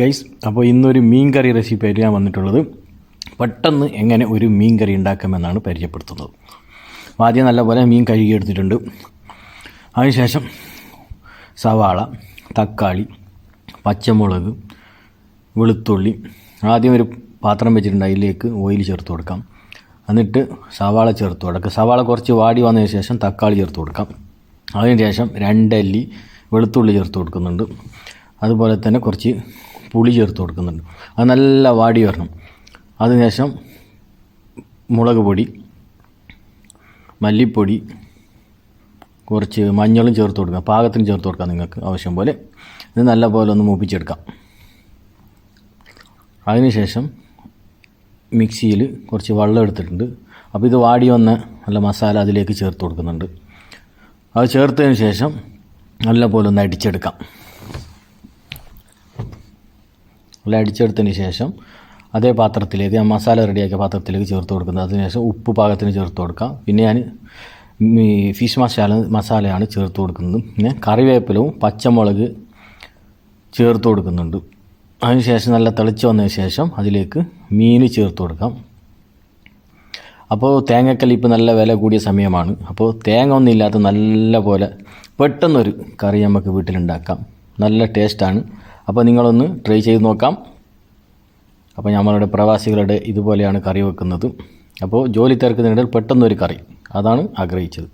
Guys, അപ്പോൾ ഇന്നൊരു മീൻ കറി recipe ആയിട്ട് ഞാൻ വന്നിട്ടുള്ളത്. പെട്ടെന്ന് എങ്ങനെ ഒരു മീൻ കറി ഉണ്ടാക്കാമെന്നാണ് പരിചയപ്പെടുത്തുന്നത്. ആദ്യം നല്ലപോലെ മീൻ കഴുകിയെടുത്തിട്ടുണ്ട്. അതിനുശേഷം സവാള, തക്കാളി, പച്ചമുളക്, വെളുത്തുള്ളി. ആദ്യം ഒരു പാത്രം വെച്ചിട്ടുണ്ട്, അതിലേക്ക് ഓയിൽ ചേർത്ത് കൊടുക്കാം. എന്നിട്ട് സവാള ചേർത്ത് കൊടുക്കുക. സവാള കുറച്ച് വാടി വന്നതിന് ശേഷം തക്കാളി ചേർത്ത് കൊടുക്കാം. അതിനുശേഷം 2 അല്ലി വെളുത്തുള്ളി ചേർത്ത് കൊടുക്കുന്നുണ്ട്. അതുപോലെ തന്നെ കുറച്ച് പുളി ചേർത്ത് കൊടുക്കുന്നുണ്ട്. അത് നല്ല വാടി വരണം. അതിനുശേഷം മുളക് പൊടി, മല്ലിപ്പൊടി, കുറച്ച് മഞ്ഞളും ചേർത്ത് കൊടുക്കുക. പാകത്തിന് ചേർത്ത് കൊടുക്കാം നിങ്ങൾക്ക് ആവശ്യം പോലെ. ഇത് നല്ലപോലെ ഒന്ന് മൂപ്പിച്ചെടുക്കാം. അതിനുശേഷം മിക്സിയിൽ കുറച്ച് വെള്ളം എടുത്തിട്ടുണ്ട്. അപ്പോൾ ഇത് വാടി വന്ന നല്ല മസാല അതിലേക്ക് ചേർത്ത് കൊടുക്കുന്നുണ്ട്. അത് ചേർത്തതിന് ശേഷം നല്ലപോലെ ഒന്ന് അടിച്ചെടുക്കാം. നല്ല അടിച്ചെടുത്തതിന് ശേഷം അതേ പാത്രത്തിലേക്ക്, മസാല റെഡിയാക്കിയ പാത്രത്തിലേക്ക് ചേർത്ത് കൊടുക്കുന്നത്. അതിനുശേഷം ഉപ്പ് പാകത്തിന് ചേർത്ത് കൊടുക്കാം. പിന്നെ ഞാൻ ഫിഷ് മസാലയാണ് ചേർത്ത് കൊടുക്കുന്നത്. പിന്നെ കറിവേപ്പിലവും പച്ചമുളക് ചേർത്ത് കൊടുക്കുന്നുണ്ട്. അതിനുശേഷം നല്ല തിളച്ച് വന്നതിന് ശേഷം അതിലേക്ക് മീൻ ചേർത്ത് കൊടുക്കാം. അപ്പോൾ തേങ്ങക്കല്ല് ഇപ്പോൾ നല്ല വില കൂടിയ സമയമാണ്. അപ്പോൾ തേങ്ങ ഒന്നും ഇല്ലാത്ത നല്ല പോലെ പെട്ടെന്നൊരു കറി നമുക്ക് വീട്ടിലുണ്ടാക്കാം. നല്ല ടേസ്റ്റാണ്. അപ്പോൾ നിങ്ങളൊന്ന് ട്രൈ ചെയ്ത് നോക്കാം. അപ്പോൾ നമ്മളുടെ പ്രവാസികളുടെ ഇതുപോലെയാണ് കറി വെക്കുന്നത്. അപ്പോൾ ജോലി തിരക്കുന്നതിനിടയിൽ പെട്ടെന്നൊരു കറി, അതാണ് ആഗ്രഹിച്ചത്.